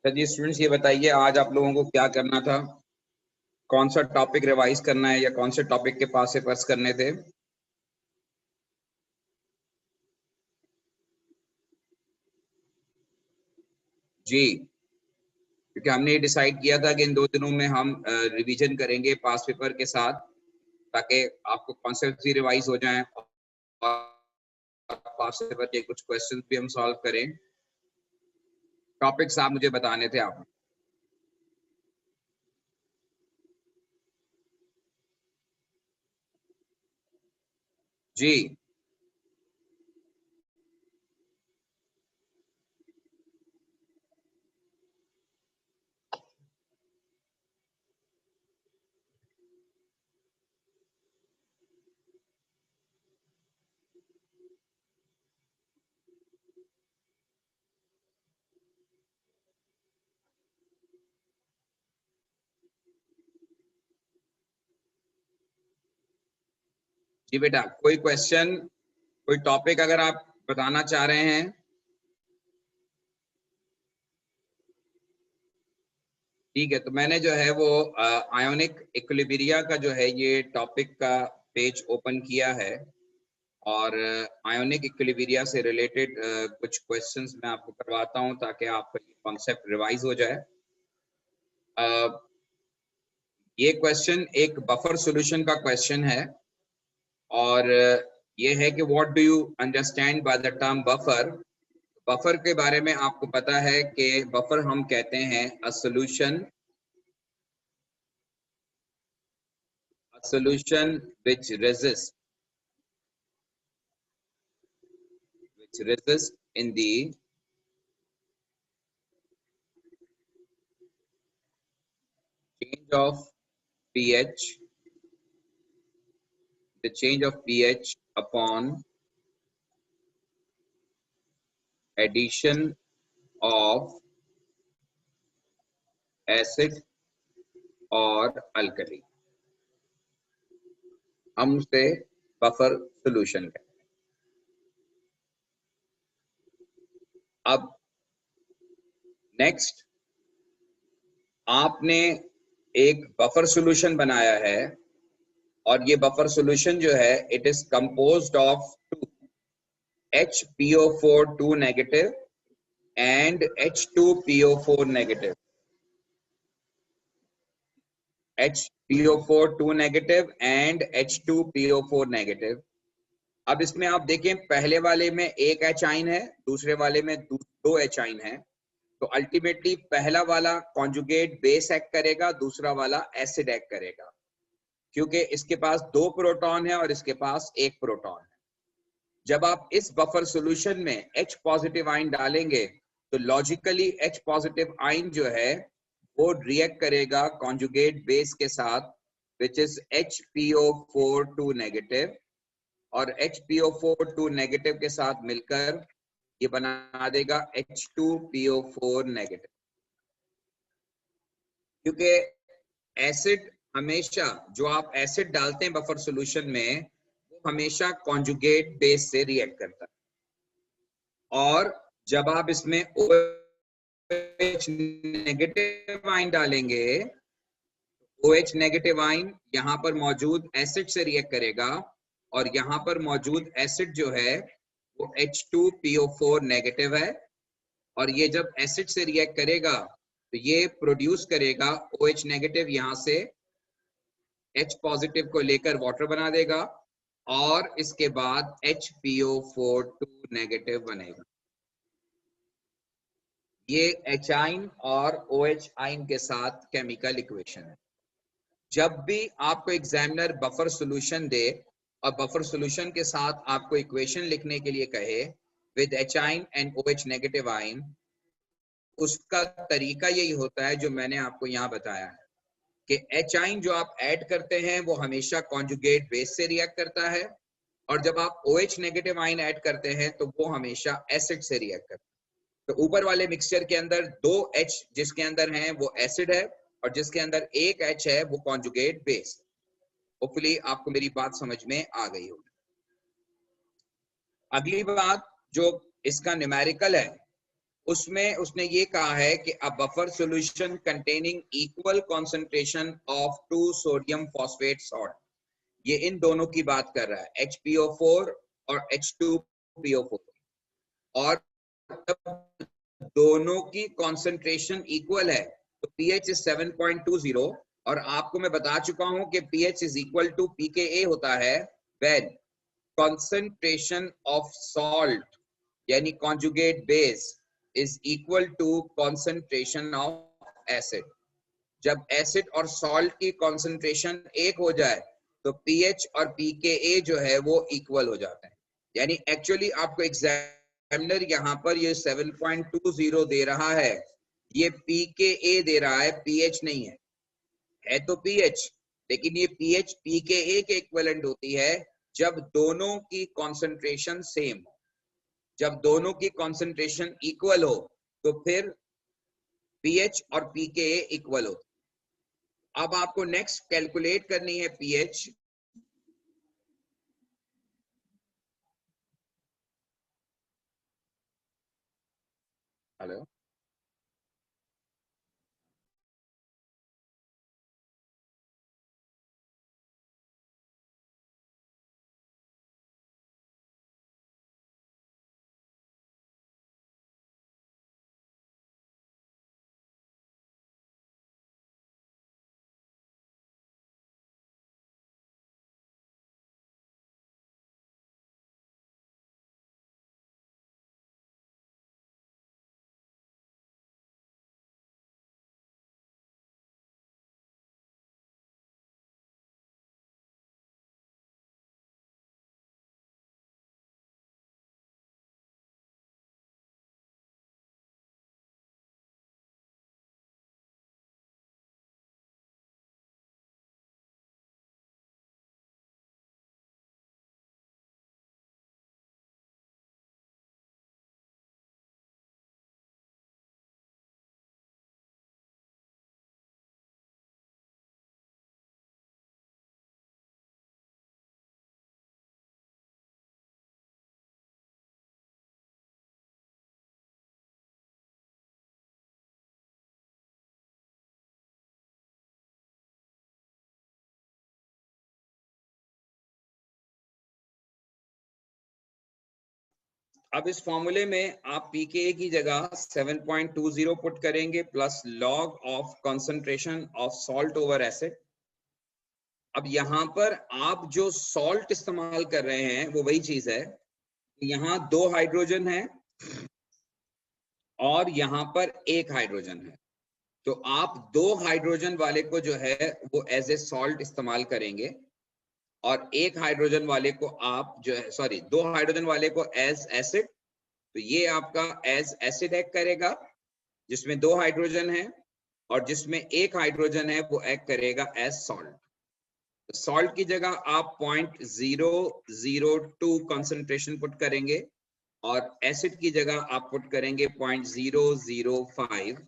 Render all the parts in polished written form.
जी students, ये बताइए आज आप लोगों को क्या करना था, कौन सा टॉपिक रिवाइज करना है या कौन से टॉपिक के पास पेपर्स करने थे। जी, क्योंकि हमने ये डिसाइड किया था कि इन 2 दिनों में हम रिवीजन करेंगे पास पेपर के साथ, ताकि आपको कॉन्सेप्ट भी रिवाइज हो जाएं और पास पेपर के कुछ क्वेश्चंस भी हम सॉल्व करें। टॉपिक्स आप मुझे बताने थे आप। जी जी बेटा, कोई क्वेश्चन, कोई टॉपिक अगर आप बताना चाह रहे हैं। ठीक है, तो मैंने जो है वो आयोनिक इक्विलिब्रिया का जो है ये टॉपिक का पेज ओपन किया है और आयोनिक इक्विलिब्रिया से रिलेटेड कुछ क्वेश्चंस मैं आपको करवाता हूं ताकि आपका ये कॉन्सेप्ट रिवाइज हो जाए। ये क्वेश्चन एक बफर सॉल्यूशन का क्वेश्चन है और ये है कि what do you understand by the term buffer. Buffer के बारे में आपको पता है कि बफर हम कहते हैं a solution which resists in the change of pH, the change of pH upon addition of acid और अल्कली, हम उसे बफर सॉल्यूशन कहते हैं। अब नेक्स्ट, आपने एक बफर सॉल्यूशन बनाया है और ये बफर सॉल्यूशन जो है it is composed of HPO4 2 negative and H2PO4 negative, HPO4 2 negative and H2PO4 negative। अब इसमें आप देखें, पहले वाले में एक H आइन है, दूसरे वाले में 2 H आइन है, तो अल्टीमेटली पहला वाला कॉन्जुगेट बेस एक्ट करेगा, दूसरा वाला एसिड एक्ट करेगा, क्योंकि इसके पास 2 प्रोटॉन है और इसके पास 1 प्रोटॉन है। जब आप इस बफर सॉल्यूशन में H पॉजिटिव आइन डालेंगे तो लॉजिकली H पॉजिटिव आइन जो है वो रिएक्ट करेगा कॉन्जुगेट बेस के साथ विच इज HPO4 2 नेगेटिव, और HPO4 2 नेगेटिव के साथ मिलकर ये बना देगा H2PO4 नेगेटिव। क्योंकि एसिड हमेशा, जो आप एसिड डालते हैं बफर सॉल्यूशन में, वो हमेशा कॉन्जुगेट बेस से रिएक्ट करता है, और जब आप इसमें OH नेगेटिव आइन डालेंगे, OH नेगेटिव आइन यहाँ पर मौजूद एसिड से रिएक्ट करेगा और यहाँ पर मौजूद एसिड जो है वो H2PO4 नेगेटिव है, और ये जब एसिड से रिएक्ट करेगा तो ये प्रोड्यूस करेगा OH नेगेटिव, यहाँ से H पॉजिटिव को लेकर वाटर बना देगा और इसके बाद HPO4 2 नेगेटिव बनेगा। ये H आइन और OH आइन के साथ केमिकल इक्वेशन है। जब भी आपको एग्जामिनर बफर सॉल्यूशन दे और बफर सॉल्यूशन के साथ आपको इक्वेशन लिखने के लिए कहे विद H आइन एंड OH नेगेटिव आइन, उसका तरीका यही होता है जो मैंने आपको यहाँ बताया है कि H आइन जो आप ऐड करते हैं वो हमेशा कॉन्जुगेट बेस से रिएक्ट करता है, और जब आप OH नेगेटिव आइन ऐड करते हैं तो वो हमेशा एसिड से रिएक्ट करता है। तो ऊपर वाले मिक्सचर के अंदर 2 H जिसके अंदर हैं वो एसिड है और जिसके अंदर 1 H है वो कॉन्जुगेट बेस। होपफुली आपको मेरी बात समझ में आ गई होगी। अगली बात जो इसका न्यूमेरिकल है, उसमें उसने ये कहा है कि a buffer solution containing equal concentration of two sodium phosphate salt, ये इन दोनों की बात कर रहा है, HPO4 और H2PO4, और दोनों की कंसंट्रेशन इक्वल है तो pH इज 7.20, और आपको मैं बता चुका हूं कि pH is equal to pKa होता है व्हेन कंसंट्रेशन ऑफ सॉल्ट यानी conjugate base is equal to concentration of acid. जब एसिड और सॉल्ट की कंसंट्रेशन एक हो जाए तो pH और pKa जो है वो इक्वल हो जाते हैं। यानी एक्चुअली आपको एग्जामिनर यहाँ पर ये 7.20 दे रहा है, ये pKa दे रहा है, pH नहीं है तो pH, लेकिन ये pH pKa के इक्विवेलेंट होती है जब दोनों की कंसंट्रेशन सेम हो। जब दोनों की कंसंट्रेशन इक्वल हो तो फिर pH और pKa इक्वल हो। अब आपको नेक्स्ट कैलकुलेट करनी है pH। हेलो, अब इस फॉर्मूले में आप pKa की जगह 7.20 पुट करेंगे plus log of concentration of salt over acid. अब यहाँ पर आप जो सॉल्ट इस्तेमाल कर रहे हैं वो वही चीज है, यहाँ 2 हाइड्रोजन है और यहाँ पर 1 हाइड्रोजन है, तो आप 2 हाइड्रोजन वाले को जो है वो एज ए सॉल्ट इस्तेमाल करेंगे और 1 हाइड्रोजन वाले को आप जो है, सॉरी 2 हाइड्रोजन वाले को एज एसिड, तो ये आपका एज एसिड एक्ट करेगा जिसमें 2 हाइड्रोजन है, और जिसमें 1 हाइड्रोजन है वो एक्ट करेगा एज सॉल्ट। सॉल्ट की जगह आप 0.002 कंसंट्रेशन पुट करेंगे और एसिड की जगह आप पुट करेंगे 0.005,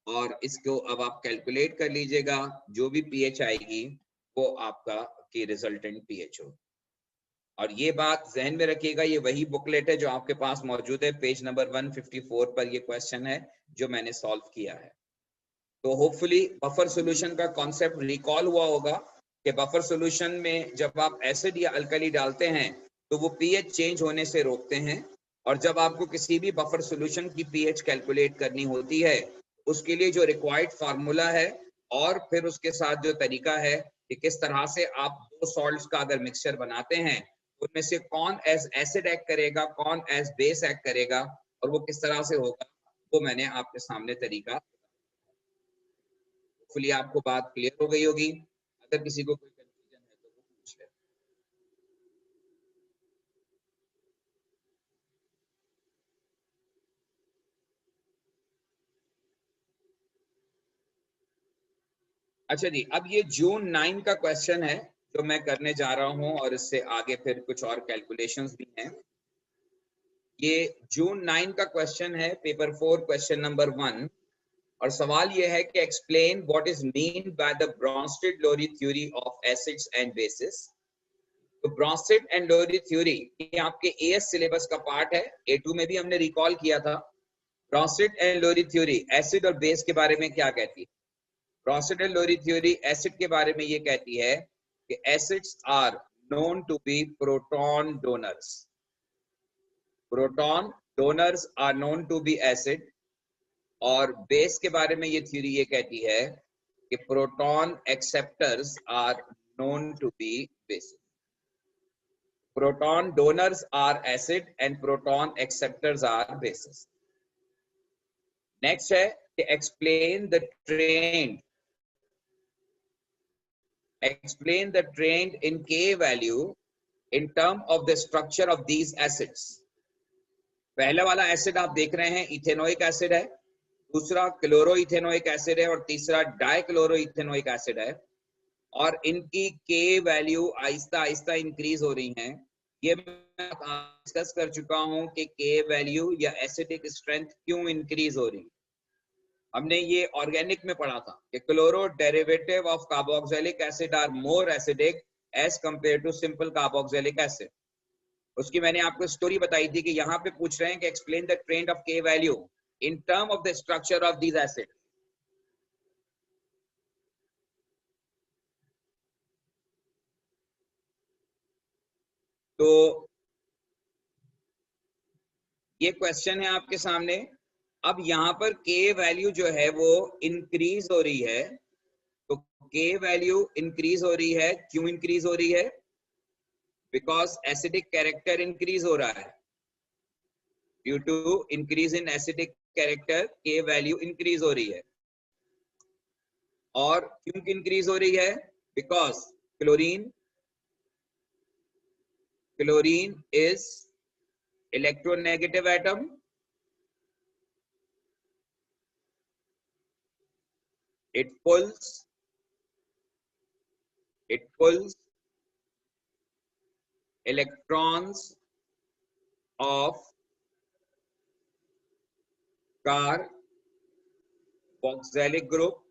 और इसको अब आप कैलकुलेट कर लीजिएगा, जो भी पीएच आएगी वो आपका की रिजल्टेंट पीएच हो। और ये बात जहन में रखिएगा, ये वही बुकलेट है जो आपके पास मौजूद है, पेज नंबर 154 पर ये क्वेश्चन है जो मैंने सॉल्व किया है। तो होपफुली बफर सॉल्यूशन का कॉन्सेप्ट रिकॉल हुआ होगा कि बफर सॉल्यूशन में जब आप एसिड या अल्कली डालते हैं तो वो पीएच चेंज होने से रोकते हैं, और जब आपको किसी भी बफर सॉल्यूशन की पीएच कैलकुलेट करनी होती है उसके लिए जो रिक्वायर्ड फार्मूला है और फिर उसके साथ जो तरीका है कि किस तरह से आप 2 सॉल्ट्स का अगर मिक्सचर बनाते हैं उनमें से कौन एज एसिड एक्ट करेगा, कौन एज बेस एक्ट करेगा, और वो किस तरह से होगा, वो मैंने आपके सामने तरीका। होपफुली आपको बात क्लियर हो गई होगी। अगर किसी को कोई कंफ्यूजन है तो वो पूछ ले। अच्छा जी, अब ये जून 9 का क्वेश्चन है जो मैं करने जा रहा हूं, और इससे आगे फिर कुछ और कैलकुलेशंस भी हैं। ये जून 9 का क्वेश्चन है, पेपर 4 क्वेश्चन नंबर 1, और सवाल ये है कि explain what is mean by the Bronsted Lowry theory of acids and bases. तो ब्रॉन्स्टेड एंड लोरी थ्योरी ये आपके एएस सिलेबस का पार्ट है, A2 में भी हमने रिकॉल किया था। Bronsted and Lowry theory acid और बेस के बारे में क्या कहती है? Bronsted and Lowry theory acid के बारे में ये कहती है कि acids are known to be proton donors. Proton donors are known to be acid. और बेस के बारे में ये थ्योरी ये कहती है कि proton acceptors are known to be bases. Proton donors are acid and proton acceptors are bases. Next है कि explain the trend in K value in term of the structure of these acids. पहला वाला acid आप देख रहे हैं ethanoic acid है, दूसरा क्लोरो इथेनोइक एसिड है और तीसरा डाइक्लोरो इथेनोइक एसिड है. और इनकी के वैल्यू आहिस्ता आहिस्ता इंक्रीज हो रही हैं. ये मैं डिस्कस कर चुका हूं कि के वैल्यू या एसिडिक स्ट्रेंथ क्यों इंक्रीज हो रही है. हमने ये ऑर्गेनिक में पढ़ा था कि chloro derivative of carboxylic acid are more acidic as compare to simple carboxylic acid. उसकी मैंने आपको स्टोरी बताई थी कि यहाँ पे पूछ रहे हैं कि एक्सप्लेन द ट्रेंड ऑफ के value in term of the structure of these acid. तो ये क्वेश्चन है आपके सामने. अब यहाँ पर के वैल्यू जो है वो इंक्रीज हो रही है. तो के वैल्यू इंक्रीज हो रही है, क्यों इंक्रीज हो रही है? बिकॉज एसिडिक कैरेक्टर इंक्रीज हो रहा है. Due to increase in acidic character के वैल्यू इंक्रीज हो रही है. और क्यों इंक्रीज हो रही है? Because chlorine is electronegative atom. It pulls electrons of carboxylic group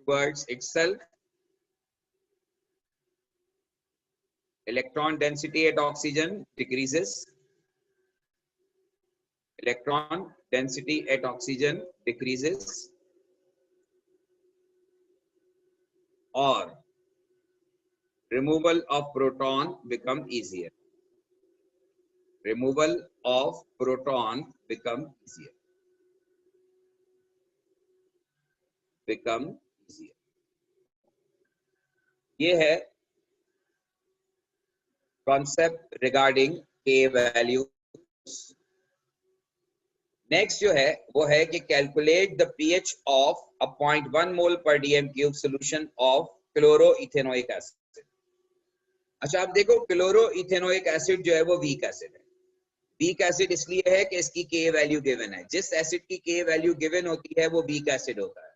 towards itself. Electron density at oxygen decreases. Or removal of proton become easier. ये है कॉन्सेप्ट रिगार्डिंग के वैल्यू. नेक्स्ट जो है वो है कि calculate the pH of a 0.1 मोल पर DM cube solution of chloro ethanoic acid. अच्छा आप देखो, क्लोरो इथेनोइक एसिड जो है वो वीक एसिड है. वीक एसिड इसलिए है कि इसकी के वैल्यू गिवन है. जिस एसिड की के वैल्यू गिवन होती है वो वीक एसिड होता है.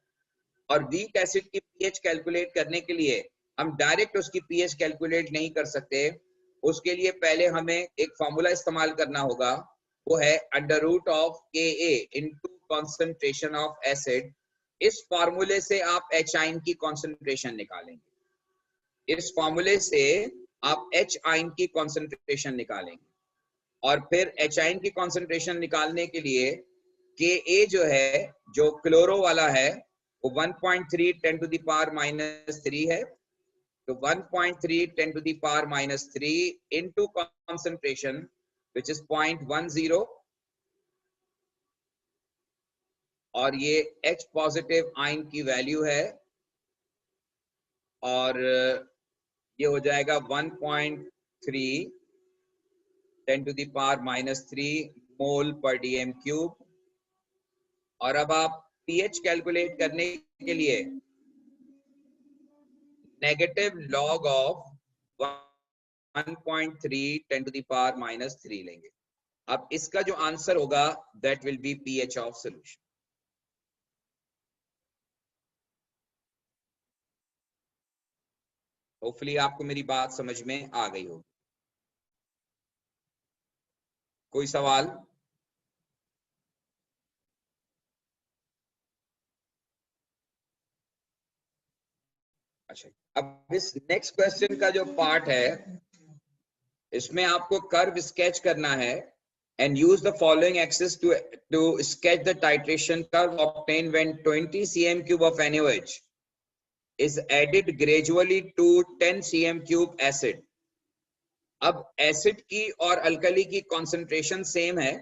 और वीक एसिड की पीएच कैलकुलेट करने के लिए हम डायरेक्ट उसकी पीएच कैलकुलेट नहीं कर सकते. उसके लिए पहले हमें एक फॉर्मूला इस्तेमाल करना होगा. वो है अंडर रूट ऑफ के ए इनटू कॉन्सेंट्रेशन ऑफ एसिड. इस फॉर्मूले से आप एच आइन की कॉन्सेंट्रेशन निकालेंगे. इस फॉर्मूले से आप एच आइन की कॉन्सेंट्रेशन निकालेंगे. और फिर एच आइन की कॉन्सेंट्रेशन निकालने के लिए के ए जो है, जो क्लोरो वाला है, वो 1.3 10 to the power minus 3 है. तो 1.3 10 to the power minus 3 into concentration which is 0.10. और ये H पॉजिटिव आयन की वैल्यू है. और ये हो जाएगा 1.3 10 to the power minus 3 मोल पर डीएम क्यूब. और अब आप पीएच कैलकुलेट करने के लिए negative log of 1.3 10 to the power minus 3 लेंगे. अब इसका जो आंसर होगा that will be pH of solution. Hopefully आपको मेरी बात समझ में आ गई होगी. कोई सवाल? अच्छा, अब इस नेक्स्ट क्वेश्चन का जो पार्ट है, इसमें आपको कर्व स्केच करना है and use the following axis to sketch the titration curve obtained when 20 cm cube of NaOH is added gradually to 10 cm cube acid. अब एसिड की और अल्कली की कॉन्सेंट्रेशन सेम है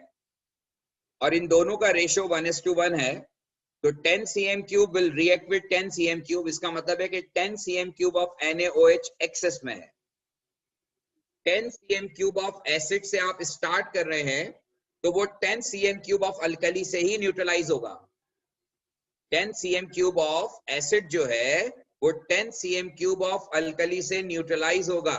और इन दोनों का रेशियो 1:1 है, तो 10 cm cube will react with 10 cm cube. इसका मतलब है कि 10 cm cube of NaOH excess में है। 10 cm क्यूब ऑफ एसिड से आप स्टार्ट कर रहे हैं तो वो 10 cm क्यूब ऑफ अल्कली से ही न्यूट्रलाइज होगा। 10 cm क्यूब ऑफ एसिड जो है वो 10 cm क्यूब ऑफ अल्कली से न्यूट्रलाइज होगा।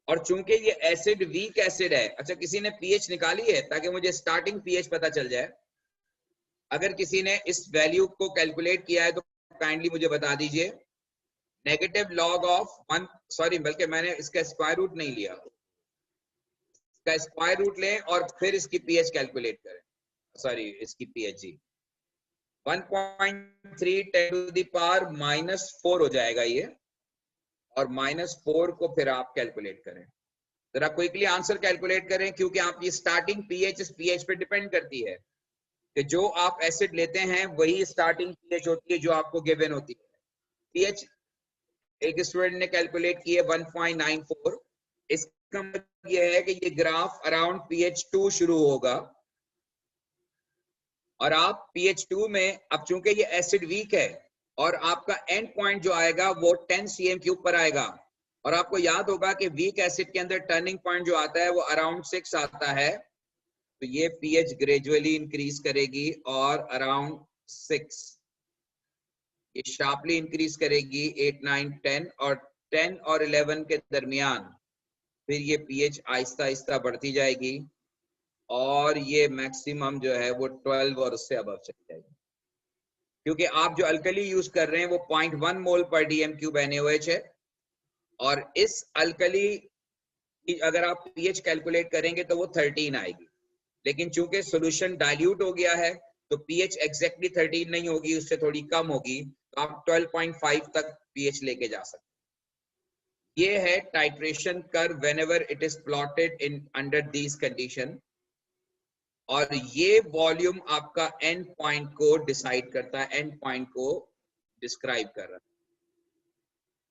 और चूंकि ये एसिड वीक एसिड है, अच्छा किसी ने पीएच निकाली है ताकि मुझे स्टार्टिंग पीएच पता चल जाए? अगर किसी ने इस वैल्यू को कैलकुलेट किया है तो काइंडली मुझे बता दीजिए। नेगेटिव लॉग ऑफ 1, सॉरी बल्कि मैंने इसका स्क्वायर रूट नहीं लिया, इसका स्क्वायर रूट लें और फिर इसकी पीएच कैलकुलेट करें, सॉरी इसकी पीएच जी 1.3 10 टू द पावर -4 हो जाएगा ये, और -4 को फिर आप कैलकुलेट करें। जरा क्विकली आंसर कैलकुलेट करें, क्योंकि आपकी स्टार्टिंग पीएच इस पीएच पे डिपेंड करती है कि जो आप एसिड लेते हैं वही स्टार्टिंग पीएच होती है जो आपको गिवन होती है। पीएच एक स्टूडेंट ने कैलकुलेट की है 1.94। इसका मतलब यह है कि ये ग्राफ अराउंड पीएच 2 शुरू होगा और आप पीएच 2 में, अब चूंकि ये एसिड वीक है और आपका एंड पॉइंट जो आएगा वो 10 cm क्यूब पर आएगा, और आपको याद होगा कि वीक एसिड के अंदर टर्निंग पॉइंट जो आता है वो अराउंड 6 आता है, तो ये पीएच ग्रेजुअली इंक्रीज करेगी और अराउंड 6 ये शार्पली इंक्रीज करेगी 8 9 10 और 10 और 11 के दरमियान फिर ये पीएच आहिस्ता आहिस्ता बढ़ती जाएगी और ये मैक्सिमम जो है वो 12 और उससे अबव चली जाएगी। क्योंकि आप जो अल्कली यूज कर रहे हैं वो 0.1 मोल पर डीएम क्यूब NaOH है, और इस अल्कली की अगर आप पीएच कैलकुलेट करेंगे तो वो 13 आएगी, लेकिन चूंकि सॉल्यूशन डाइल्यूट हो गया है तो पीएच एग्जैक्टली 13 नहीं होगी, उससे थोड़ी कम होगी, तो आप 12.5 तक पीएच लेके जा सकते हैं। ये है titration curve whenever it is plotted in under these condition, और ये वॉल्यूम आपका एंड पॉइंट को डिसाइड करता है, एंड पॉइंट को डिस्क्राइब कर रहा है।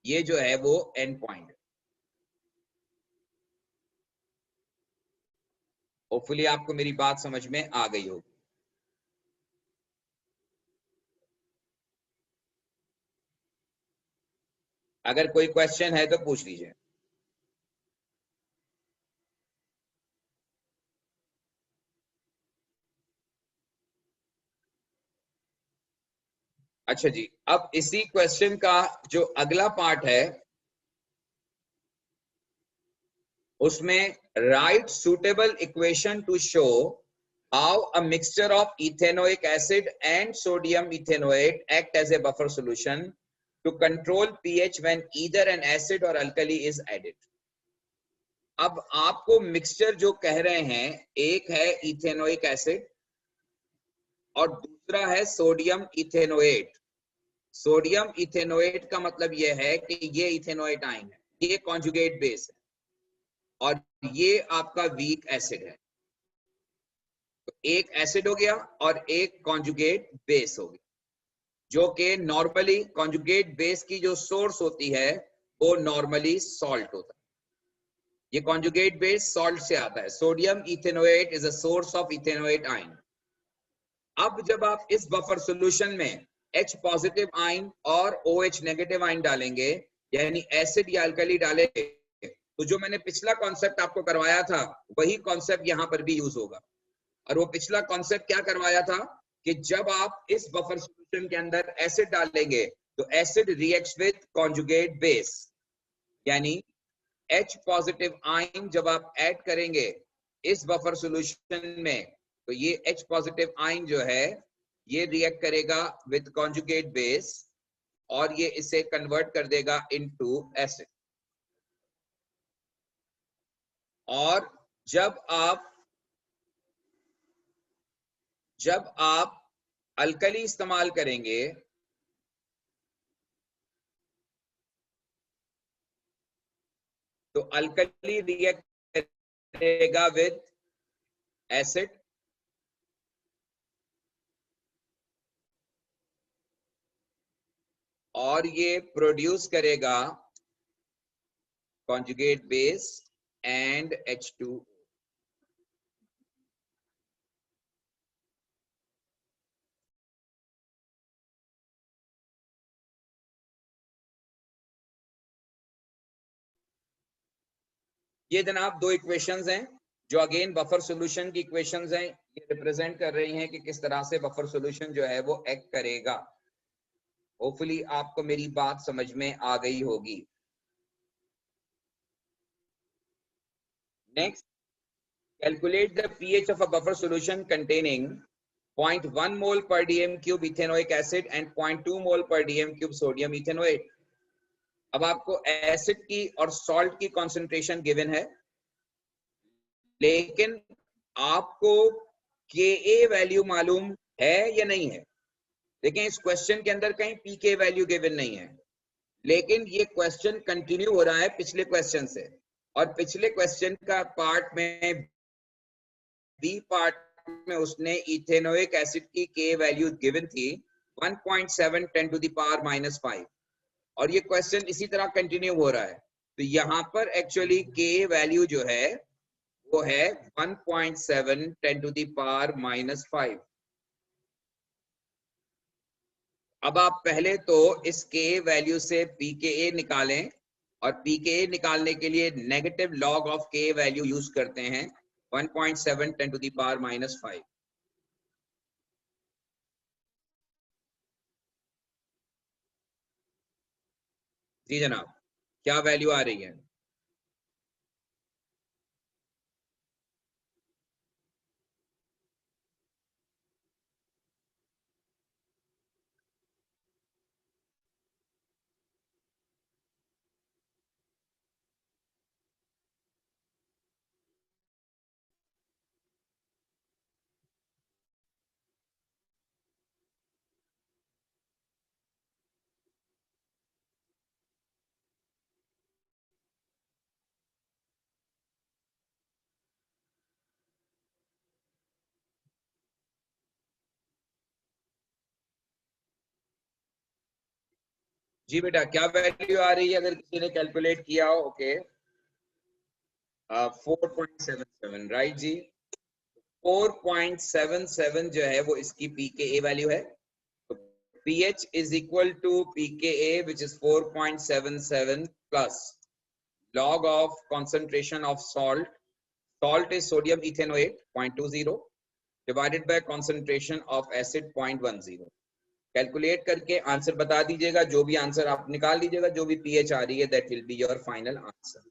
ये जो है वो एंड पॉइंट है। होपफुली आपको मेरी बात समझ में आ गई होगी। अगर कोई क्वेश्चन है तो पूछ लीजिए। अच्छा जी, अब इसी क्वेश्चन का जो अगला पार्ट है उसमें right suitable equation two show how a mixture of ethanoic acid and sodium ethanoate act as a buffer solution to control pH when either an acid or alkali is added. अब आपको mixture जो कह रहे हैं, एक है ethanoic acid और दूसरा है सोडियम इथेनोएट। सोडियम इथेनोएट का मतलब यह है कि ये इथेनोएट आयन है, ये कॉन्जुगेट बेस है और ये आपका वीक एसिड है। तो एक एसिड हो गया और एक कॉन्जुगेट बेस हो गया, जो कि नॉर्मली कॉन्जुगेट बेस की जो सोर्स होती है वो नॉर्मली सॉल्ट होता है। ये कॉन्जुगेट बेस सॉल्ट से आता है। Sodium ethanoate is a source of ethanoate ion. अब जब आप इस बफर सॉल्यूशन में H पॉजिटिव आयन और OH नेगेटिव आयन डालेंगे, यानी एसिड या अल्कली डालेंगे, तो जो मैंने पिछला कॉन्सेप्ट आपको करवाया था वही कॉन्सेप्ट यहाँ पर भी यूज होगा। और वो पिछला कॉन्सेप्ट क्या करवाया था कि जब आप इस बफर सॉल्यूशन के अंदर एसिड डालेंगे तो acid reacts with conjugate base, यानी H पॉजिटिव आयन जब आप ऐड करेंगे इस बफर सॉल्यूशन में तो ये H पॉजिटिव आयन जो है ये रिएक्ट करेगा विद कॉन्जुगेट बेस और ये इसे कन्वर्ट कर देगा इनटू एसिड। और जब आप अल्कली इस्तेमाल करेंगे तो अल्कली रिएक्ट करेगा विद एसिड, और ये प्रोड्यूस करेगा कॉन्जुगेट बेस एंड H2। ये जनाब दो इक्वेशंस हैं जो अगेन बफर सॉल्यूशन की इक्वेशंस हैं। ये रिप्रेजेंट कर रही हैं कि किस तरह से बफर सॉल्यूशन जो है वो एक्ट करेगा। होपफुली आपको मेरी बात समझ में आ गई होगी। Next, calculate the pH of a buffer solution containing 0.1 mole per dm cube ethanoic acid and 0.2 mole per dm cube sodium ethanoate। अब आपको एसिड की और सॉल्ट की कॉन्सेंट्रेशन गिवन है, लेकिन आपको Ka वैल्यू मालूम है या नहीं है। देखिए इस क्वेश्चन के अंदर कहीं pK वैल्यू गिवन नहीं है, लेकिन ये क्वेश्चन कंटिन्यू हो रहा है पिछले क्वेश्चन से, और पिछले क्वेश्चन का पार्ट में बी पार्ट में उसने इथेनोइक एसिड की के वैल्यू गिवन थी 1.7 10 टू द पावर -5, और ये क्वेश्चन इसी तरह कंटिन्यू हो रहा है। तो यहाँ पर एक्चुअली के वैल्यू जो है वो है 1.7 10 टू द पावर -5। अब आप पहले तो इस के वैल्यू से पीकेए निकालें, और पीकेए निकालने के लिए नेगेटिव लॉग ऑफ के वैल्यू यूज करते हैं 1.7 10 टू द पावर -5। जी जनाब, क्या वैल्यू आ रही है? जी बेटा, क्या वैल्यू आ रही है अगर किसी ने कैलकुलेट किया हो? ओके, 4.77, राइट जी। 4.77 जो है वो इसकी पीकेए वैल्यू है। तो pH is equal to pKa, which is 4.77 plus log of concentration of salt. Salt is sodium ethanoate 0.20 divided by concentration of acid 0.10। Calculate करके आंसर बता दीजिएगा। जो भी आंसर आप निकाल दीजिएगा, जो भी pH आ रही है, that will be your final answer.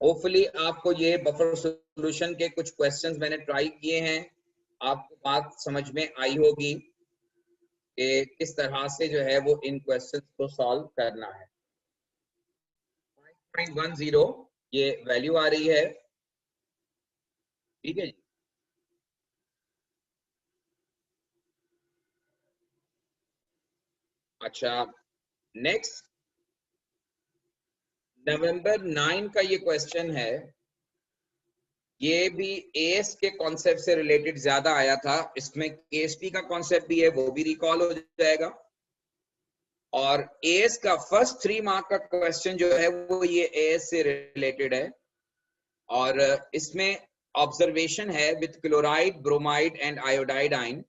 Hopefully आपको ये बफर सॉल्यूशन के कुछ क्वेश्चंस मैंने ट्राई किए हैं, आपको बात समझ में आई होगी कि किस तरह से जो है वो इन क्वेश्चंस को सॉल्व करना है। 5.10 ये वैल्यू आ रही है, ठीक है जी। अच्छा, नेक्स्ट नवंबर 9 का ये क्वेश्चन है। ये भी एएस के कॉन्सेप्ट से रिलेटेड ज्यादा आया था, इसमें केएसटी का कॉन्सेप्ट भी है, वो भी रिकॉल हो जाएगा। और एएस का फर्स्ट 3 मार्क का क्वेश्चन जो है वो ये एएस से रिलेटेड है, और इसमें ऑब्जर्वेशन है with chloride, bromide and iodide ion.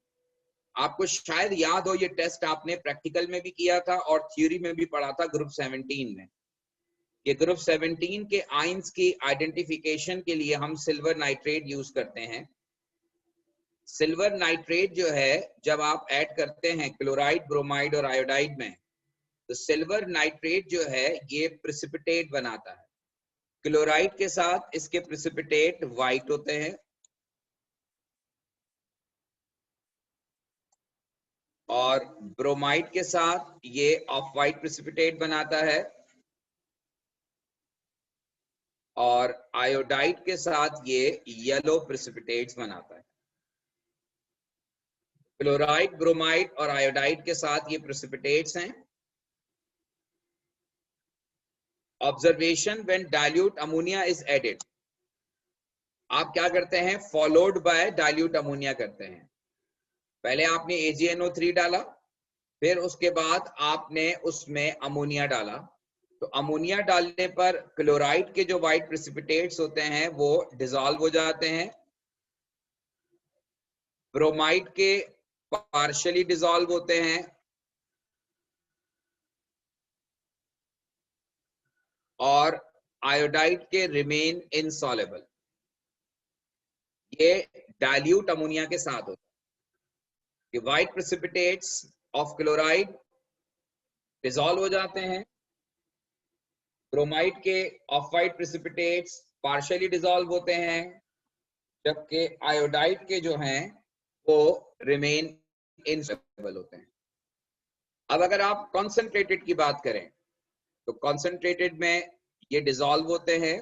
आपको शायद याद हो, ये टेस्ट आपने प्रैक्टिकल में भी किया था और थ्योरी में भी पढ़ा था ग्रुप 17 में। ये ग्रुप 17 के आयंस की आइडेंटिफिकेशन के लिए हम सिल्वर नाइट्रेट यूज करते हैं। सिल्वर नाइट्रेट जो है, जब आप ऐड करते हैं क्लोराइड, ब्रोमाइड और आयोडाइड में, तो सिल्वर नाइट्रेट जो है ये प्रेसिपिटेट बनाता है। क्लोराइड के साथ इसके प्रेसिपिटेट व्हाइट होते हैं, और ब्रोमाइड के साथ ये ऑफ व्हाइट प्रेसिपिटेट बनाता है, और आयोडाइड के साथ ये येलो प्रेसिपिटेट्स बनाता है। क्लोराइड, ब्रोमाइड और आयोडाइड के साथ ये प्रेसिपिटेट्स हैं, observation when dilute ammonia is added, आप क्या करते हैं, फॉलोड बाय डाइल्यूट अमोनिया करते हैं। पहले आपने AgNO3 डाला, फिर उसके बाद आपने उसमें अमोनिया डाला। तो अमोनिया डालने पर क्लोराइड के जो व्हाइट प्रेसिपिटेट्स होते हैं वो डिसॉल्व हो जाते हैं, ब्रोमाइड के पार्शियली डिसॉल्व होते हैं, और आयोडाइड के रिमेन इनसॉल्युबल। ये डाइल्यूट अमोनिया के साथ होता है कि white precipitates of chloride dissolve हो जाते हैं, ब्रोमाइड के of white precipitates partially dissolve होते हैं, जबकि आयोडाइड के जो हैं वो रिमेन इनसॉल्युबल होते हैं। अब अगर आप कॉन्सेंट्रेटेड की बात करें तो कॉन्सेंट्रेटेड में ये डिसॉल्व होते हैं,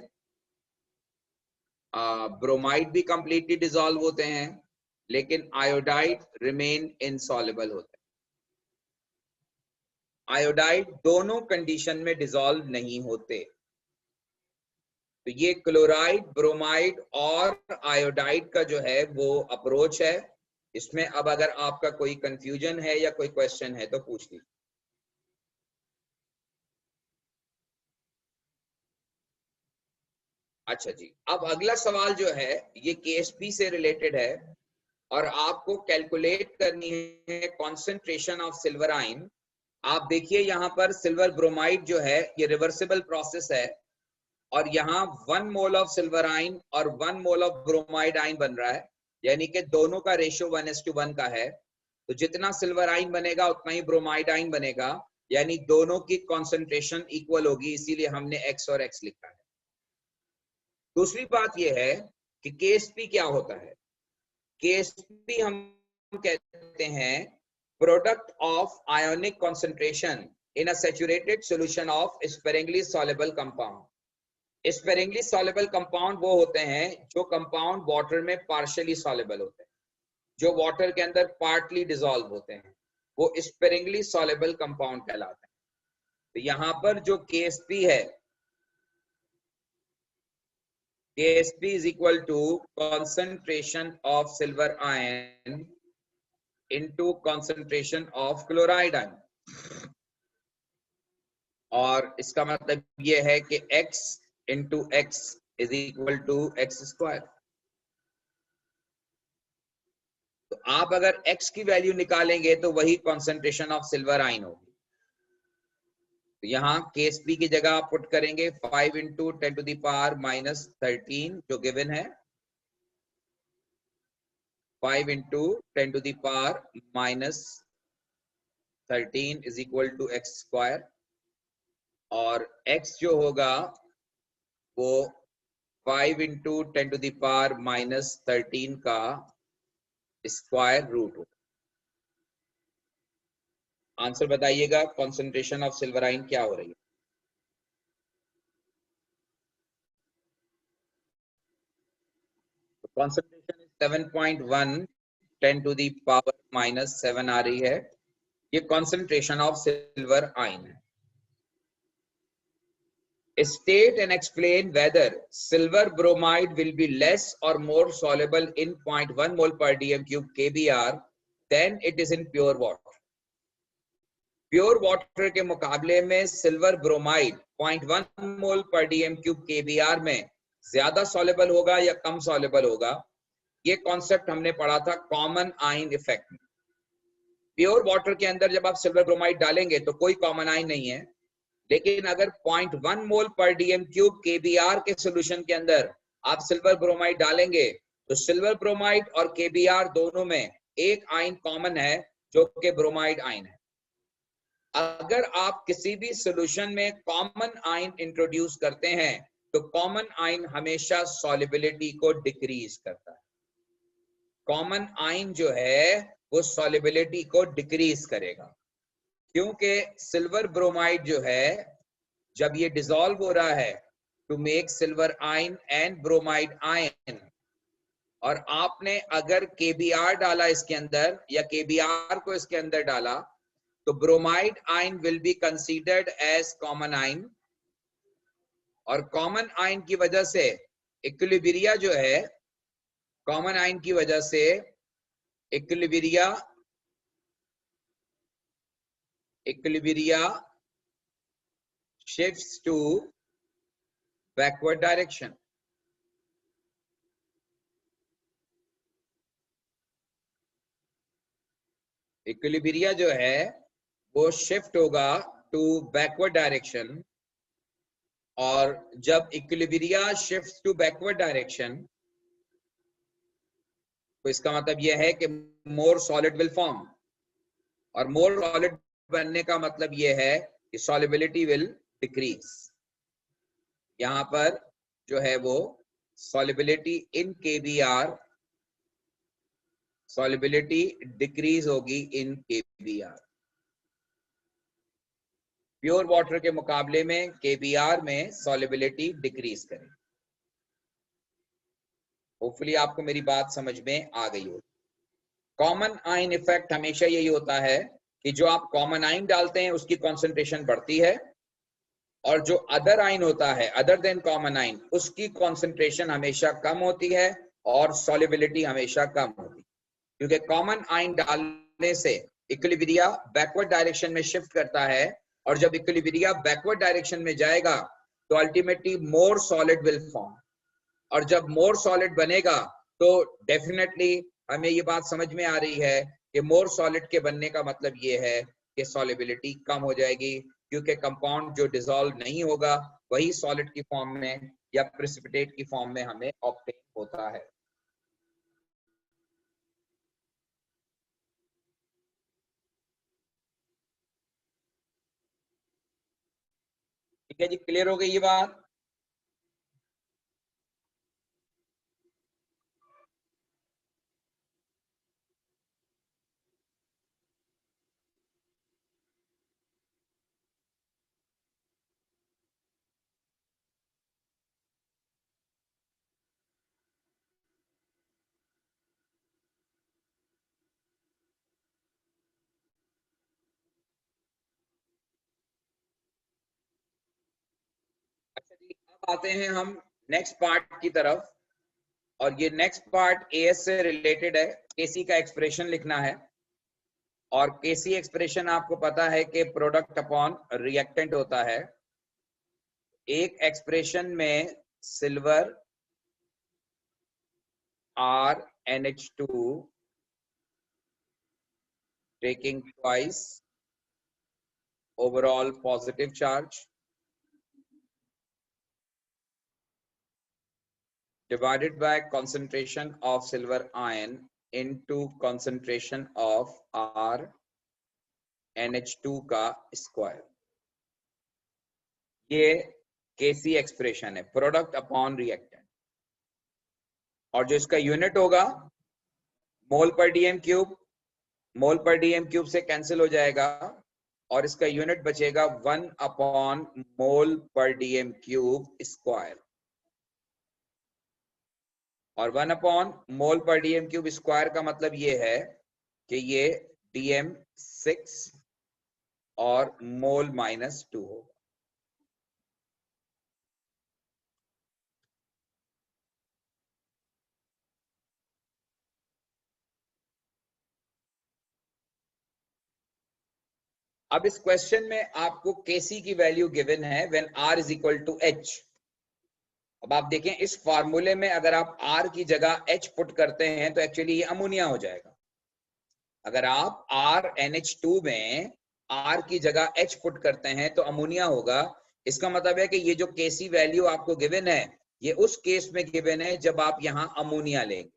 ब्रोमाइड भी कंप्लीटली डिसॉल्व होते हैं, लेकिन आयोडाइड रिमेन इनसॉल्युबल होते हैं। आयोडाइड दोनों कंडीशन में डिसॉल्व नहीं होते। तो ये क्लोराइड, ब्रोमाइड और आयोडाइड का जो है वो अप्रोच है। इसमें अब अगर आपका कोई कंफ्यूजन है या कोई क्वेश्चन है तो पूछ लीजिए। अच्छा जी, अब अगला सवाल जो है ये KSP से रिलेटेड है और आपको कैलकुलेट करनी है कॉन्सेंट्रेशन ऑफ सिल्वर आयन। आप देखिए यहाँ पर सिल्वर ब्रोमाइड जो है ये रिवर्सिबल प्रोसेस है, और यहाँ 1 मोल ऑफ सिल्वर आयन और 1 मोल ऑफ ब्रोमाइड आयन बन रहा है, यानी कि दोनों का रेशियो 1:1 का है। तो जितना सिल्वर आयन बनेगा उतना ही ब्रोमाइड आयन बनेगा, यानी दोनों की कॉन्सेंट्रेशन इक्वल होगी, इसीलिए हमने X और X लिखा है। दूसरी बात यह है कि KSP क्या होता है। KSP हम कहते हैं product of ionic concentration in a saturated solution of sparingly soluble compound. Sparingly soluble compound वो होते हैं जो कंपाउंड वाटर में पार्शियली सॉल्युबल होते हैं, जो वाटर के अंदर पार्टली डिसॉल्व होते हैं, वो स्पेरिंगली सॉल्युबल कंपाउंड कहलाते हैं। तो यहाँ पर जो KSP है, KSP is equal to concentration of silver ion into concentration of chloride ion, और इसका मतलब ये है कि X into X is equal to X square। तो आप अगर X की वैल्यू निकालेंगे तो वही कॉन्सेंट्रेशन ऑफ सिल्वर आयन होगी। तो यहाँ KSP की जगह आप पुट करेंगे 5 into 10 to the power minus 13 जो गिवन है, 5 into 10 to the power minus 13 is equal to X square, और X जो होगा वो 5 into 10 to the power minus 13 का स्क्वायर रूट होगा। आंसर बताइएगा, कॉन्सेंट्रेशन ऑफ सिल्वर आयन क्या हो रही है। Concentration 7.1 10 to the power minus 7 आ रही है, ये कॉन्सेंट्रेशन ऑफ सिल्वर आयन है। State and explain whether silver bromide will be less or more soluble in 0.1 mole per dm cube KBr than it is in pure water। Pure water के मुकाबले में silver bromide 0.1 मोल पर DM cube KBr में ज्यादा soluble होगा या कम soluble होगा। ये कॉन्सेप्ट हमने पढ़ा था कॉमन आयन इफेक्ट में। प्योर वाटर के अंदर जब आप सिल्वर ब्रोमाइड डालेंगे तो कोई कॉमन आयन नहीं है, लेकिन अगर 0.1 मोल पर डीएम क्यूब KBr के सॉल्यूशन के अंदर आप सिल्वर ब्रोमाइड डालेंगे तो सिल्वर ब्रोमाइड और KBr दोनों में एक आयन कॉमन है जो कि ब्रोमाइड आयन है। अगर आप किसी भी सॉल्यूशन में कॉमन आयन इंट्रोड्यूस करते हैं तो कॉमन आयन हमेशा सॉल्युबिलिटी को डिक्रीज करता है। कॉमन आयन जो है वो सॉल्युबिलिटी को डिक्रीज करेगा, क्योंकि सिल्वर ब्रोमाइड जो है जब ये डिसॉल्व हो रहा है to make silver ion and bromide ion, और आपने अगर KBr डाला इसके अंदर या KBr को इसके अंदर डाला तो bromide ion will be considered as common ion और कॉमन आयन की वजह से इक्विलिब्रिया जो है, कॉमन आयन की वजह से equilibria shifts to backward direction. Equilibria जो है वो शिफ्ट होगा टू बैकवर्ड डायरेक्शन, और जब equilibria shift to backward direction तो इसका मतलब यह है कि मोर सॉलिड विल फॉर्म, और मोर सॉलिड बनने का मतलब यह है कि सॉल्युबिलिटी विल डिक्रीज। यहां पर जो है वो सॉल्युबिलिटी इन केबीआर, सॉल्युबिलिटी डिक्रीज होगी इन केबीआर। प्योर वाटर के मुकाबले में केबीआर में सॉल्युबिलिटी डिक्रीज करें। होपफुली आपको मेरी बात समझ में आ गई हो। कॉमन आयन इफेक्ट हमेशा यही होता है कि जो आप कॉमन आयन डालते हैं उसकी कॉन्सेंट्रेशन बढ़ती है, और जो अदर आयन होता है अदर देन कॉमन आयन उसकी कॉन्सेंट्रेशन हमेशा कम होती है और सॉल्युबिलिटी हमेशा कम होती है। क्योंकि कॉमन आयन डालने से इक्विलिब्रिया बैकवर्ड डायरेक्शन में शिफ्ट करता है, और जब इक्विलिब्रिया बैकवर्ड डायरेक्शन में जाएगा तो ultimately more solid will form, और जब मोर सॉलिड बनेगा तो डेफिनेटली हमें ये बात समझ में आ रही है कि मोर सॉलिड के बनने का मतलब ये है कि सॉल्युबिलिटी कम हो जाएगी, क्योंकि कंपाउंड जो डिसॉल्व नहीं होगा वही सॉलिड की फॉर्म में या प्रेसिपिटेट की फॉर्म में हमें ऑब्टेन होता है। ठीक है जी, क्लियर हो गई ये बात? अच्छा जी, अब आते हैं हम नेक्स्ट पार्ट की तरफ, और ये नेक्स्ट पार्ट एएस से रिलेटेड है। केसी का एक्सप्रेशन लिखना है, और केसी एक्सप्रेशन आपको पता है कि प्रोडक्ट अपॉन रिएक्टेंट होता है। एक एक्सप्रेशन में silver RNH2 taking twice overall positive charge divided by concentration of silver ion into concentration of RNH2 का स्क्वायर। ये केसी एक्सप्रेशन है, प्रोडक्ट अपॉन रिएक्टेंट, और जो इसका यूनिट होगा मोल पर डीएम क्यूब, मोल पर डीएम क्यूब से कैंसिल हो जाएगा, और इसका यूनिट बचेगा 1 अपॉन मोल पर डीएम क्यूब स्क्वायर, और 1 अपॉन मोल पर डीएम क्यूब स्क्वायर का मतलब ये है कि ये DM6 और मोल -2 होगा। अब इस क्वेश्चन में आपको केसी की वैल्यू गिवन है when R is equal to H। अब आप देखें इस फार्मूले में अगर आप R की जगह H पुट करते हैं तो एक्चुअली ये अमोनिया हो जाएगा। अगर आप RNH2 में R की जगह H पुट करते हैं तो अमोनिया होगा। इसका मतलब है कि ये जो केसी वैल्यू आपको गिवन है ये उस केस में गिवन है जब आप यहां अमोनिया लेंगे,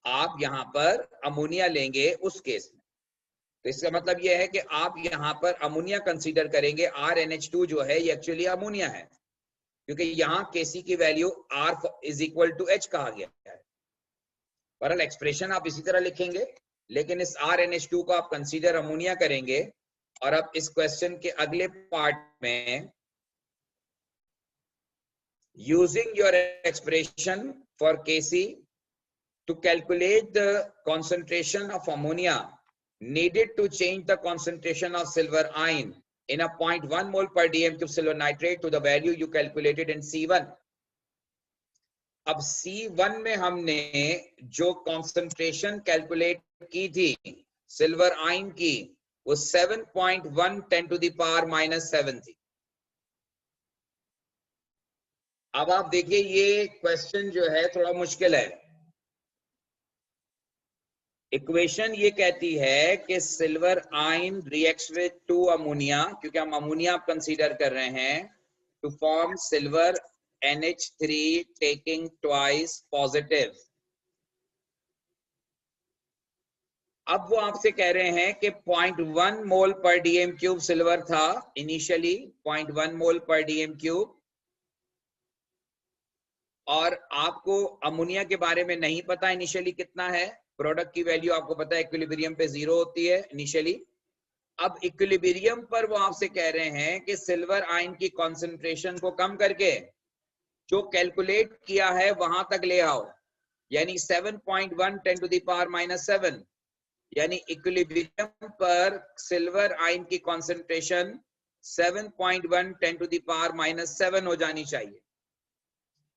आप यहां पर अमोनिया लेंगे उस केस में। तो इसका मतलब यह है कि आप यहां पर अमोनिया कंसीडर करेंगे। RNH2 जो है ये एक्चुअली अमोनिया है, क्योंकि यहां केसी की value R is equal to H कहा गया है। बहरहाल एक्सप्रेशन आप इसी तरह लिखेंगे, लेकिन इस RNH2 को आप कंसीडर अमोनिया करेंगे। और अब इस क्वेश्चन के अगले पार्ट में using your expression for KC to calculate the concentration of ammonia needed to change the concentration of silver ion in a 0.1 mole per dm cube silver nitrate to the value you calculated in C1. अब C1 में हमने जो concentration calculate की थी silver ion की वो 7.1 10 to the power -7 थी। अब आप देखिए ये क्वेश्चन जो है थोड़ा मुश्किल है। इक्वेशन ये कहती है कि silver ion reacts with 2 ammonia, क्योंकि हम अमोनिया कंसीडर कर रहे हैं, to form silver NH3 taking twice positive। अब वो आपसे कह रहे हैं कि 0.1 मोल पर डीएम क्यूब सिल्वर था इनिशियली, 0.1 मोल पर डीएम क्यूब, और आपको अमोनिया के बारे में नहीं पता इनिशियली कितना है। प्रोडक्ट की वैल्यू आपको पता है इक्विलिब्रियम पे 0 होती है इनिशियली। अब इक्विलिब्रियम पर वो आपसे कह रहे हैं कि सिल्वर आयन की कॉन्सेंट्रेशन को कम करके जो कैलकुलेट किया है वहां तक ले आओ, यानी 7.1 10 to the power -7, यानी इक्विलिब्रियम पर सिल्वर आयन की कॉन्सेंट्रेशन 7.1 10 to the power -7 हो जानी चाहिए।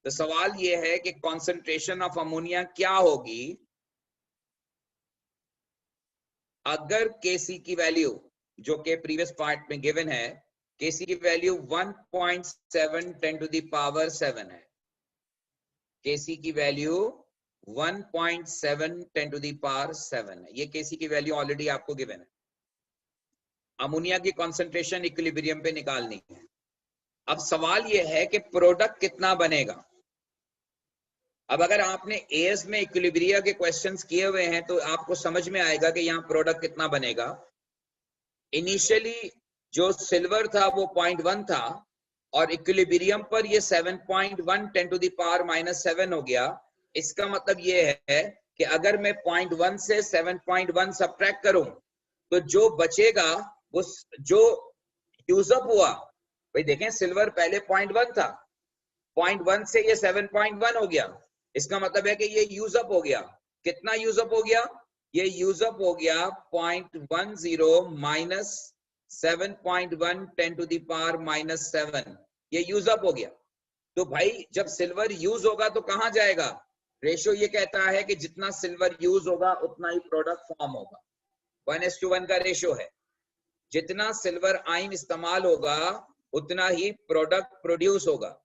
तो सवाल ये है कि कॉन्सेंट्रेशन ऑफ अमोनिया क्या होगी अगर Kc की वैल्यू जो कि प्रीवियस पार्ट में गिवन है, Kc की वैल्यू 1.7 10 to the power 7 है। Kc की वैल्यू 1.7 10 to the power 7 है। ये Kc की वैल्यू ऑलरेडी आपको गिवन है। अमोनिया की कॉन्सेंट्रेशन इक्विलिब्रियम पे निकालनी है। अब सवाल ये है कि प्रोडक्ट कितना बनेगा। अब अगर आपने एएस में इक्विलिब्रिया के क्वेश्चंस किए हुए हैं तो आपको समझ में आएगा कि यहाँ प्रोडक्ट कितना बनेगा। इनिशियली जो सिल्वर था वो 0.1 था और इक्विलिब्रियम पर ये 7.1 10 to the power -7 हो गया। इसका मतलब ये है कि अगर मैं 0.1 से 7.1 सब्ट्रैक्ट करूं तो जो बचेगा वो जो यूजअप हुआ, भाई देखें सिल्वर पहले 0.1 था, 0.1 से ये 7.1 हो गया, इसका मतलब है कि ये यूजअप हो गया। कितना यूजअप हो गया? ये यूजअप हो गया 0.10 माइनस 7.1 10 to the power -7, ये यूजअप हो गया। तो भाई जब सिल्वर यूज होगा तो कहां जाएगा? रेशो ये कहता है कि जितना सिल्वर यूज होगा उतना ही प्रोडक्ट फॉर्म होगा। 1:1 का रेशो है। जितना सिल्वर आयन इस्तेमाल होगा उतना ही प्रोडक्ट प्रोड्यूस होगा।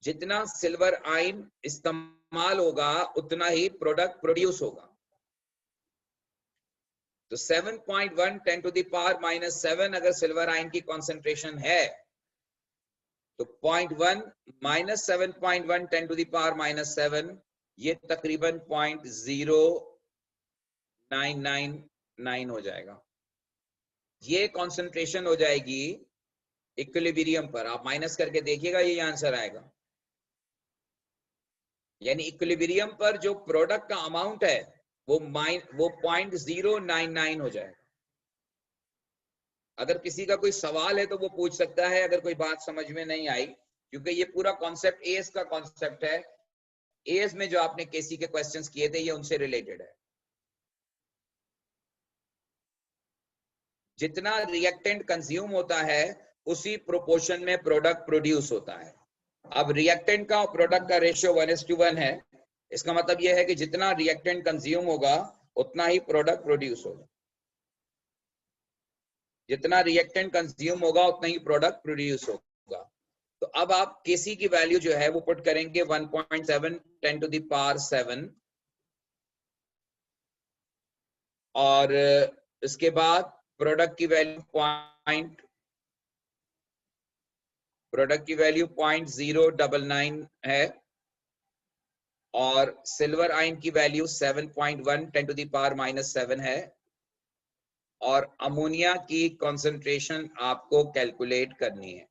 जितना सिल्वर आयन इस्तेमाल होगा उतना ही प्रोडक्ट प्रोड्यूस होगा। तो 7.1 10 to the power -7 अगर सिल्वर आयन की कॉन्सेंट्रेशन है तो 0.1 माइनस 7.1 10 to the power -7 ये तकरीबन 0.0999 हो जाएगा। ये कॉन्सेंट्रेशन हो जाएगी इक्विलिब्रियम पर। आप माइनस करके देखिएगा ये आंसर आएगा। यानी इक्विलिब्रियम पर जो प्रोडक्ट का अमाउंट है वो 0.099 हो जाएगा। अगर किसी का कोई सवाल है तो वो पूछ सकता है अगर कोई बात समझ में नहीं आई, क्योंकि ये पूरा कॉन्सेप्ट एएस का कॉन्सेप्ट है। एएस में जो आपने केसी के क्वेश्चंस किए थे ये उनसे रिलेटेड है। जितना रिएक्टेंट कंज्यूम होता है उसी प्रोपोर्शन में प्रोडक्ट प्रोड्यूस होता है। अब रिएक्टेंट का और प्रोडक्ट का रेशियो 1:1 है। इसका मतलब यह है कि जितना रिएक्टेंट कंज्यूम होगा उतना ही प्रोडक्ट प्रोड्यूस होगा। जितना रिएक्टेंट कंज्यूम होगा उतना ही प्रोडक्ट प्रोड्यूस होगा। तो अब आप केसी की वैल्यू जो है वो पुट करेंगे 1.7 10 to the power 7 और इसके बाद प्रोडक्ट की वैल्यू 0.099 है और सिल्वर आयन की वैल्यू 7.1 10 to the power -7 है और अमोनिया की कॉन्सेंट्रेशन आपको कैलकुलेट करनी है,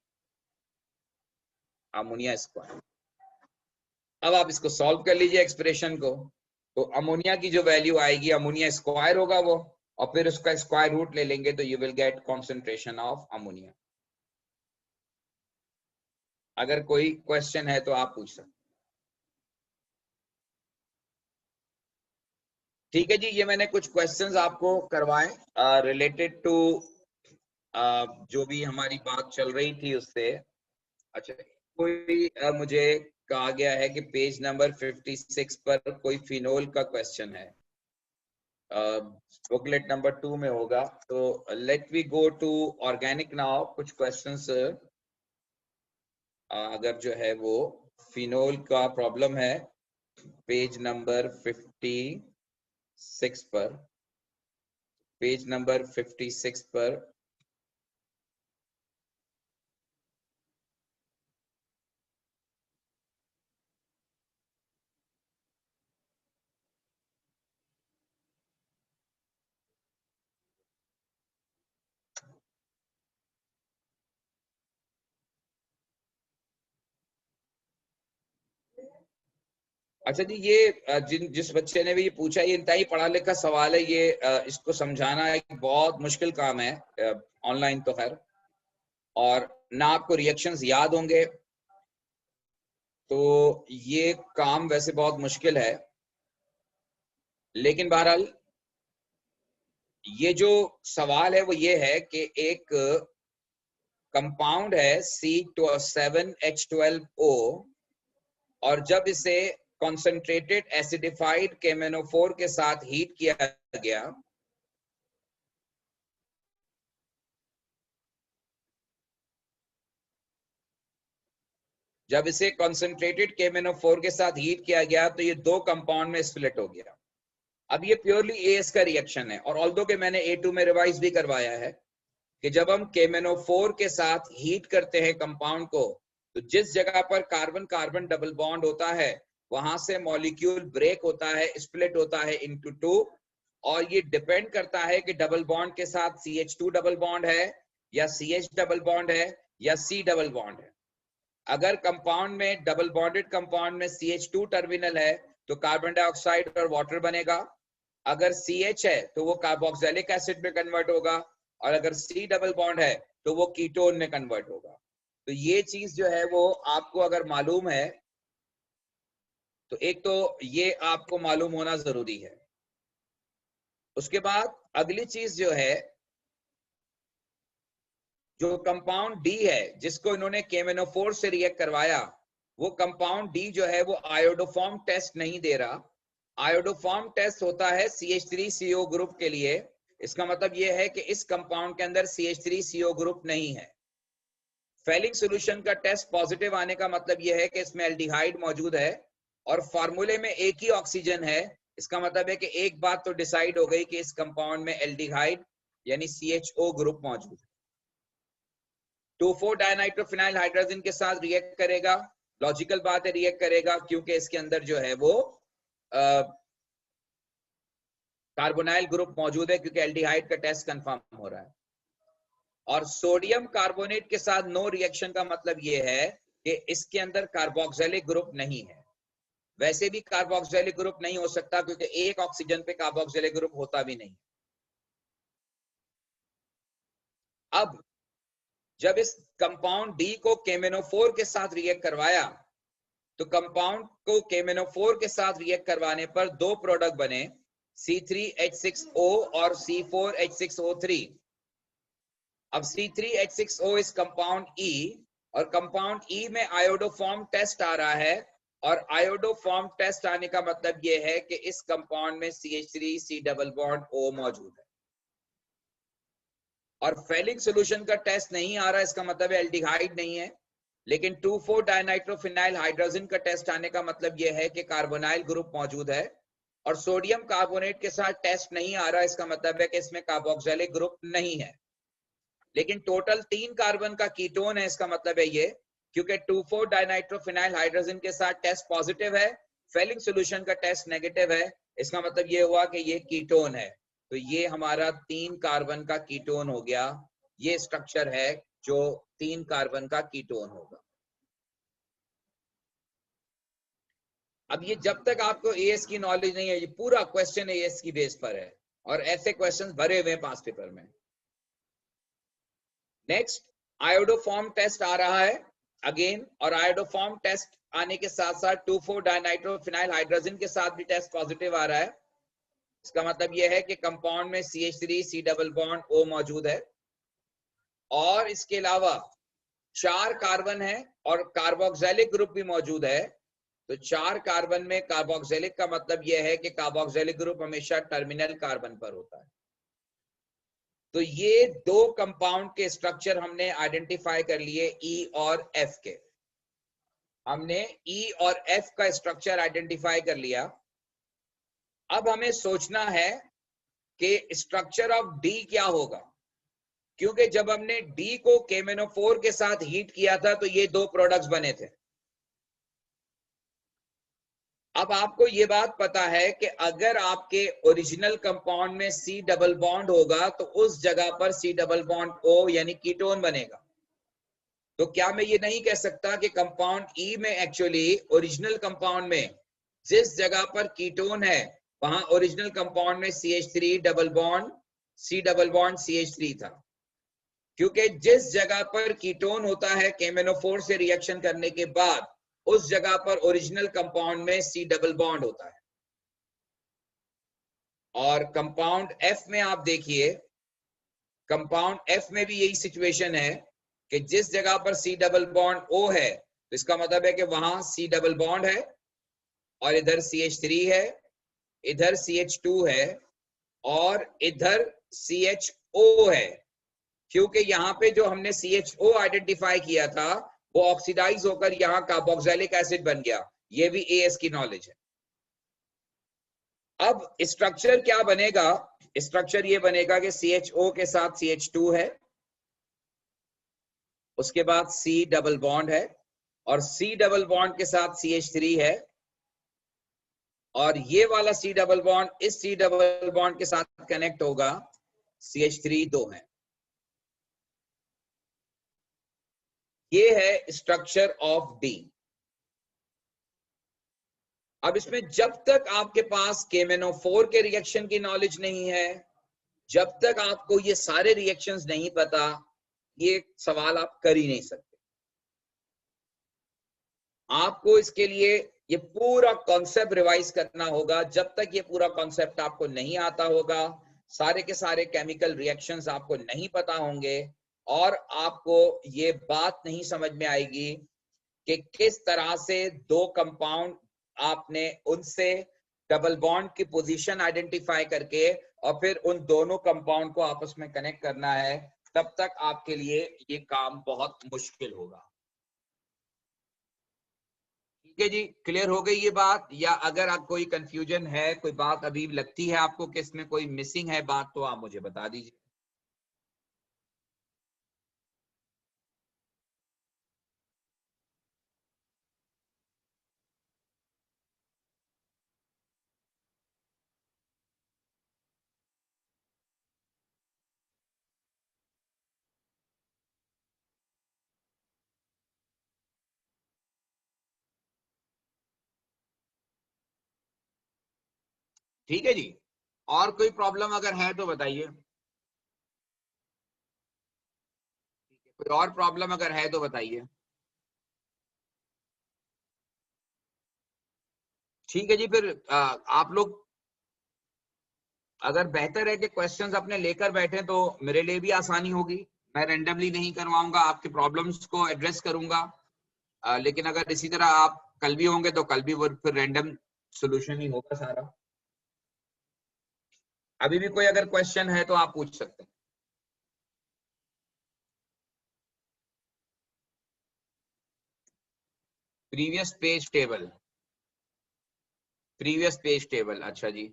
अमोनिया स्क्वायर। अब आप इसको सॉल्व कर लीजिए एक्सप्रेशन को। तो अमोनिया की जो वैल्यू आएगी अमोनिया स्क्वायर होगा वो, और फिर उसका स्क्वायर रूट ले लेंगे तो you will get concentration of ammonia. अगर कोई क्वेश्चन है तो आप पूछ सकते। ठीक है जी, ये मैंने कुछ क्वेश्चंस आपको करवाए रिलेटेड टू जो भी हमारी बात चल रही थी उससे। अच्छा, कोई मुझे कहा गया है कि पेज नंबर 56 पर कोई फिनोल का क्वेश्चन है, बुकलेट नंबर 2 में होगा। तो let we go to organic now. कुछ क्वेश्चंस अगर जो है वो फिनोल का प्रॉब्लम है पेज नंबर 56 पर, पेज नंबर 56 पर अच्छा जी, ये जिस बच्चे ने भी ये पूछा, ये इंतहाई पढ़ा लिखा सवाल है। ये इसको समझाना एक बहुत मुश्किल काम है ऑनलाइन तो खैर, और ना आपको रिएक्शंस याद होंगे, तो ये काम वैसे बहुत मुश्किल है। लेकिन बहरहाल ये जो सवाल है वो ये है कि एक कंपाउंड है C7H12O, और जब इसे कॉन्सेंट्रेटेड एसिडिफाइड KMnO4 के साथ हीट किया गया, जब इसे कॉन्सेंट्रेटेड KMnO4 के साथ हीट किया गया तो ये दो कंपाउंड में स्प्लिट हो गया। अब ये प्योरली एस का रिएक्शन है, और ऑल्दो के मैंने A2 में रिवाइज भी करवाया है कि जब हम KMnO4 के साथ हीट करते हैं कंपाउंड को, तो जिस जगह पर कार्बन कार्बन डबल बॉन्ड होता है वहां से मॉलिक्यूल ब्रेक होता है, स्प्लिट होता है इनटू टू, और ये डिपेंड करता है कि डबल बॉन्ड के साथ CH2 डबल बॉन्ड है या CH डबल बॉन्ड है या C डबल बॉन्ड है। अगर कंपाउंड में डबल बॉन्डेड कंपाउंड में CH2 टर्मिनल है तो कार्बन डाइऑक्साइड और वाटर बनेगा। अगर CH है तो वो कार्बोक्सिलिक एसिड में कन्वर्ट होगा, और अगर C डबल बॉन्ड है तो वो कीटोन में कन्वर्ट होगा। तो ये चीज जो है वो आपको अगर मालूम है तो एक तो ये आपको मालूम होना जरूरी है। उसके बाद अगली चीज जो है, जो कंपाउंड डी है जिसको इन्होंने KMnO4 से रिएक्ट करवाया, वो कंपाउंड डी जो है वो आयोडोफॉर्म टेस्ट नहीं दे रहा। आयोडोफॉर्म टेस्ट होता है CH3CO ग्रुप के लिए। इसका मतलब ये है कि इस कंपाउंड के अंदर CH3CO ग्रुप नहीं है। फेलिंग सॉल्यूशन का टेस्ट पॉजिटिव आने का मतलब यह है कि इसमें एल्डिहाइड मौजूद है और फार्मूले में एक ही ऑक्सीजन है। इसका मतलब है कि एक बात तो डिसाइड हो गई कि इस कंपाउंड में एल्डिहाइड यानी CHO ग्रुप मौजूद है। 2,4 डायनाइट्रोफिनाइल हाइड्रोजन के साथ रिएक्ट करेगा, लॉजिकल बात है रिएक्ट करेगा, क्योंकि इसके अंदर जो है वो कार्बोनाइल ग्रुप मौजूद है, क्योंकि एल्डिहाइड का टेस्ट कंफर्म हो रहा है। और सोडियम कार्बोनेट के साथ नो रिएक्शन का मतलब ये है कि इसके अंदर कार्बोक्सिलिक ग्रुप नहीं है। वैसे भी कार्बोक्सिलिक ग्रुप नहीं हो सकता क्योंकि एक ऑक्सीजन पे कार्बोक्सिलिक ग्रुप होता भी नहीं। अब जब इस कंपाउंड डी को KMnO4 के साथ रिएक्ट करवाया, तो कंपाउंड को KMnO4 के साथ रिएक्ट करवाने पर दो प्रोडक्ट बने, C3H6O और C4H6O3। अब C3H6O इस कंपाउंड E, और कंपाउंड E में आयोडोफॉर्म टेस्ट आ रहा है, और आयोडोफॉर्म टेस्ट आने का मतलब यह है कि इस कंपाउंड में CH3C डबल बॉन्ड O मौजूद है, और फेलिक सॉल्यूशन का टेस्ट नहीं आ रहा। इसका मतलब एल्डिहाइड नहीं है। लेकिन 2,4 डायनाइट्रोफिनाइल हाइड्रोजन का टेस्ट आने का मतलब यह है कि कार्बोनाइल ग्रुप मौजूद है, और सोडियम कार्बोनेट के साथ टेस्ट नहीं आ रहा। इसका मतलब है कि इसमें कार्बोक्सिलिक ग्रुप नहीं है, लेकिन टोटल 3 कार्बन का कीटोन है। इसका मतलब है ये, क्योंकि 2,4 डायनाइट्रोफिनाइल हाइड्रोजन के साथ टेस्ट पॉजिटिव है, फेलिक सॉल्यूशन का टेस्ट नेगेटिव है। इसका मतलब ये हुआ कि ये कीटोन है। तो ये हमारा 3 कार्बन का कीटोन हो गया। ये स्ट्रक्चर है जो 3 कार्बन का कीटोन होगा। अब ये जब तक आपको एएस की नॉलेज नहीं है, ये पूरा क्वेश्चन एएस की बेस पर है, और ऐसे क्वेश्चंस भरे हुए हैं पास पेपर में। नेक्स्ट, आयोडोफॉर्म टेस्ट आ रहा है अगेन, और आयोडोफॉर्म टेस्ट आने के साथ साथ 2,4 डायनाइट्रोफिनाइल हाइड्रोजन के साथ भी टेस्ट पॉजिटिव आ रहा है। इसका मतलब यह है कि कंपाउंड में CH3C डबल बॉन्ड O मौजूद है। और इसके अलावा 4 कार्बन है और कार्बोक्सिलिक ग्रुप भी मौजूद है, तो 4 कार्बन में कार्बोक्सिलिक का मतलब यह है कि कार्बोक्सिलिक ग्रुप हमेशा टर्मिनल कार्बन पर होता है। तो ये दो कंपाउंड के स्ट्रक्चर हमने आइडेंटिफाई कर लिए, ई और एफ के। हमने ई और एफ का स्ट्रक्चर आइडेंटिफाई कर लिया। अब हमें सोचना है कि स्ट्रक्चर ऑफ डी क्या होगा, क्योंकि जब हमने डी को KMnO4 के साथ हीट किया था तो ये दो प्रोडक्ट्स बने थे। अब आपको ये बात पता है कि अगर आपके ओरिजिनल कंपाउंड में C डबल बॉन्ड होगा तो उस जगह पर C डबल बॉन्ड O यानी कीटोन बनेगा। तो क्या मैं ये नहीं कह सकता कि कंपाउंड ई में एक्चुअली ओरिजिनल कंपाउंड में जिस जगह पर कीटोन है वहां ओरिजिनल कंपाउंड में CH3 double bond C double bond CH3 था, क्योंकि जिस जगह पर कीटोन होता है KMnO4 से रिएक्शन करने के बाद उस जगह पर ओरिजिनल कंपाउंड में C डबल बॉन्ड होता है। और कंपाउंड F में आप देखिए, कंपाउंड F में भी यही सिचुएशन है कि जिस जगह पर C डबल बॉन्ड O है तो इसका मतलब है कि वहां C डबल बॉन्ड है और इधर CH3 है, इधर CH2 है और इधर CHO है, क्योंकि यहाँ पे जो हमने CHO आइडेंटिफाई किया था वो ऑक्सीडाइज होकर यहाँ कार्बोक्सिलिक एसिड बन गया। ये भी AS की नॉलेज है। अब स्ट्रक्चर क्या बनेगा? स्ट्रक्चर ये बनेगा कि CHO के साथ CH2 है, उसके बाद C डबल बॉन्ड है और C डबल बॉन्ड के साथ CH3 है और ये वाला C डबल बॉन्ड इस C डबल बॉन्ड के साथ कनेक्ट होगा, CH3 दो है। ये है स्ट्रक्चर ऑफ डी। अब इसमें जब तक आपके पास KMnO4 के रिएक्शन की नॉलेज नहीं है, जब तक आपको ये सारे रिएक्शंस नहीं पता, ये सवाल आप कर ही नहीं सकते। आपको इसके लिए ये पूरा कॉन्सेप्ट रिवाइज करना होगा। जब तक ये पूरा कॉन्सेप्ट आपको नहीं आता होगा, सारे के सारे केमिकल रिएक्शंस आपको नहीं पता होंगे और आपको ये बात नहीं समझ में आएगी कि किस तरह से दो कंपाउंड आपने उनसे डबल बॉन्ड की पोजीशन आइडेंटिफाई करके और फिर उन दोनों कंपाउंड को आपस में कनेक्ट करना है। तब तक आपके लिए ये काम बहुत मुश्किल होगा। ठीक है जी, क्लियर हो गई ये बात? या अगर आप कोई कंफ्यूजन है, कोई बात अभी लगती है आपको कि इसमें कोई मिसिंग है बात, तो आप मुझे बता दीजिए। ठीक है जी, और कोई प्रॉब्लम अगर है तो बताइए। कोई और प्रॉब्लम अगर है तो बताइए। ठीक है जी, फिर आप लोग अगर बेहतर है कि क्वेश्चंस अपने लेकर बैठे तो मेरे लिए भी आसानी होगी। मैं रेंडमली नहीं करवाऊंगा, आपके प्रॉब्लम्स को एड्रेस करूंगा। लेकिन अगर इसी तरह आप कल भी होंगे तो कल भी वो फिर रैंडम सॉल्यूशन ही होगा सारा। अभी भी कोई अगर क्वेश्चन है तो आप पूछ सकते हैं। Previous page table, previous page table, अच्छा जी।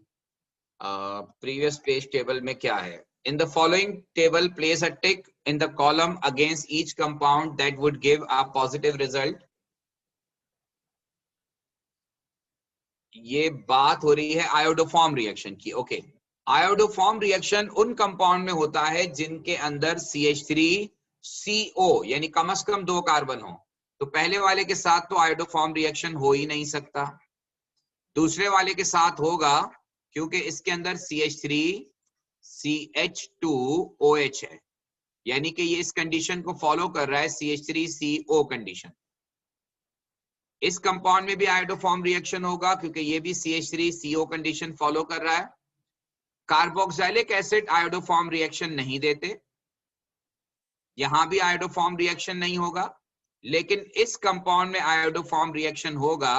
प्रीवियस पेज टेबल में क्या है? In the following table place a tick in the column against each compound that would give a positive result. ये बात हो रही है आयोडोफॉर्म रिएक्शन की। ओके, आयोडोफॉर्म रिएक्शन उन कंपाउंड में होता है जिनके अंदर CH3CO यानी कम से कम 2 कार्बन हो। तो पहले वाले के साथ तो आयोडोफॉर्म रिएक्शन हो ही नहीं सकता, दूसरे वाले के साथ होगा क्योंकि इसके अंदर CH3CH2OH है, यानी कि ये इस कंडीशन को फॉलो कर रहा है, CH3CO कंडीशन। इस कंपाउंड में भी आयोडोफॉर्म रिएक्शन होगा क्योंकि ये भी CH3CO कंडीशन फॉलो कर रहा है। कार्बोक्सिलिक एसिड आयोडोफॉर्म रिएक्शन नहीं देते, यहां भी आयोडोफॉर्म रिएक्शन नहीं होगा, लेकिन इस कंपाउंड में आयोडोफॉर्म रिएक्शन होगा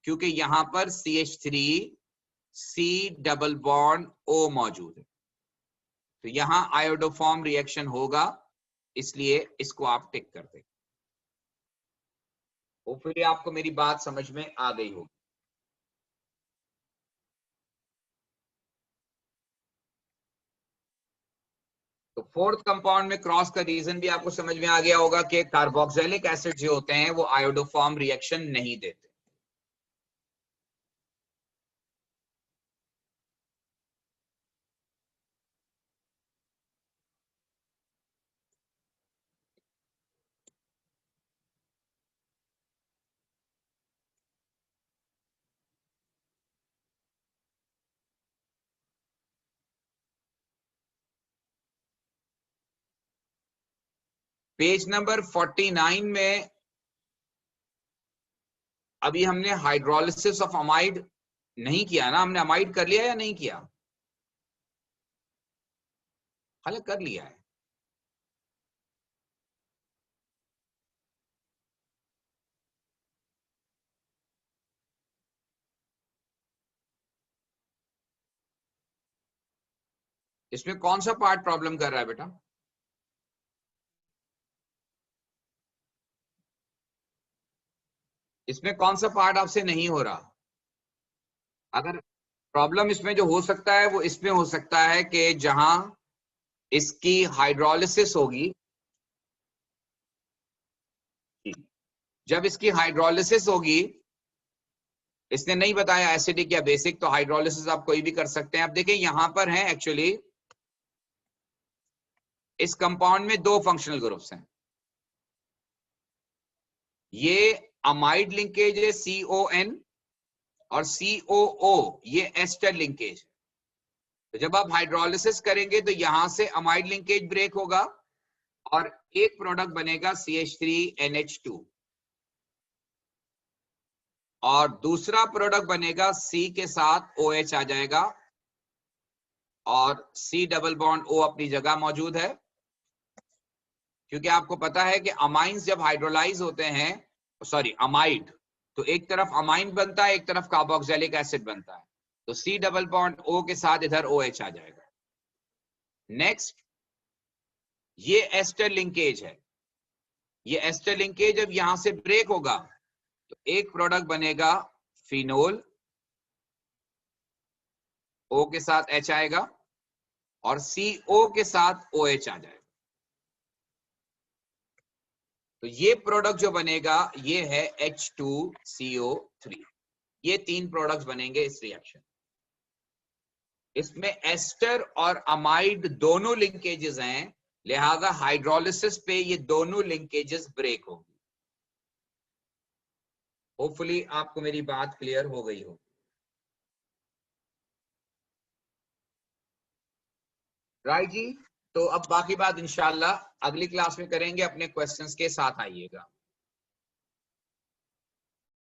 क्योंकि यहां पर CH3 C double bond O मौजूद है। तो यहां आयोडोफॉर्म रिएक्शन होगा, इसलिए इसको आप टिक कर दें। होपफुली आपको मेरी बात समझ में आ गई होगी। तो फोर्थ कंपाउंड में क्रॉस का रीजन भी आपको समझ में आ गया होगा कि कार्बोक्सिलिक एसिड जो होते हैं वो आयोडोफॉर्म रिएक्शन नहीं देते। पेज नंबर 49 में अभी हमने हाइड्रोलिसिस ऑफ अमाइड नहीं किया ना, हमने अमाइड कर लिया या नहीं किया? हाल कर लिया है। इसमें कौन सा पार्ट प्रॉब्लम कर रहा है बेटा? इसमें कौन सा पार्ट आपसे नहीं हो रहा? अगर प्रॉब्लम इसमें जो हो सकता है वो इसमें हो सकता है कि जहां इसकी हाइड्रोलिसिस होगी, जब इसकी हाइड्रोलिसिस होगी, इसने नहीं बताया एसिडिक या बेसिक, तो हाइड्रोलिसिस आप कोई भी कर सकते हैं। अब देखिए यहां पर है एक्चुअली इस कंपाउंड में दो फंक्शनल ग्रुप्स हैं। ये अमाइड लिंकेज है CON और COO ये एस्टर लिंकेज है। तो जब आप हाइड्रोलिसिस करेंगे तो यहां से अमाइड लिंकेज ब्रेक होगा और एक प्रोडक्ट बनेगा CH3NH2 और दूसरा प्रोडक्ट बनेगा C के साथ OH आ जाएगा और C डबल बॉन्ड O अपनी जगह मौजूद है। क्योंकि आपको पता है कि अमाइंस जब हाइड्रोलाइज होते हैं, सॉरी अमाइड, तो एक तरफ अमाइन बनता है, एक तरफ कार्बोक्सिलिक एसिड बनता है, तो C डबल बॉन्ड O के साथ इधर OH आ जाएगा। नेक्स्ट, ये एस्टर लिंकेज है। ये एस्टर लिंकेज जब यहां से ब्रेक होगा तो एक प्रोडक्ट बनेगा फिनोल, O के साथ H आएगा और CO के साथ OH आ जाएगा। तो ये प्रोडक्ट जो बनेगा ये है H2CO3। ये तीन प्रोडक्ट्स बनेंगे इस रिएक्शन। इसमें एस्टर और अमाइड दोनों लिंकेजेस हैं, लिहाजा हाइड्रोलिसिस पे ये दोनों लिंकेजेस ब्रेक होंगी। होपफुली आपको मेरी बात क्लियर हो गई हो। राइट जी, तो अब बाकी बात इंशाल्लाह अगली क्लास में करेंगे। अपने क्वेश्चंस के साथ आइएगा।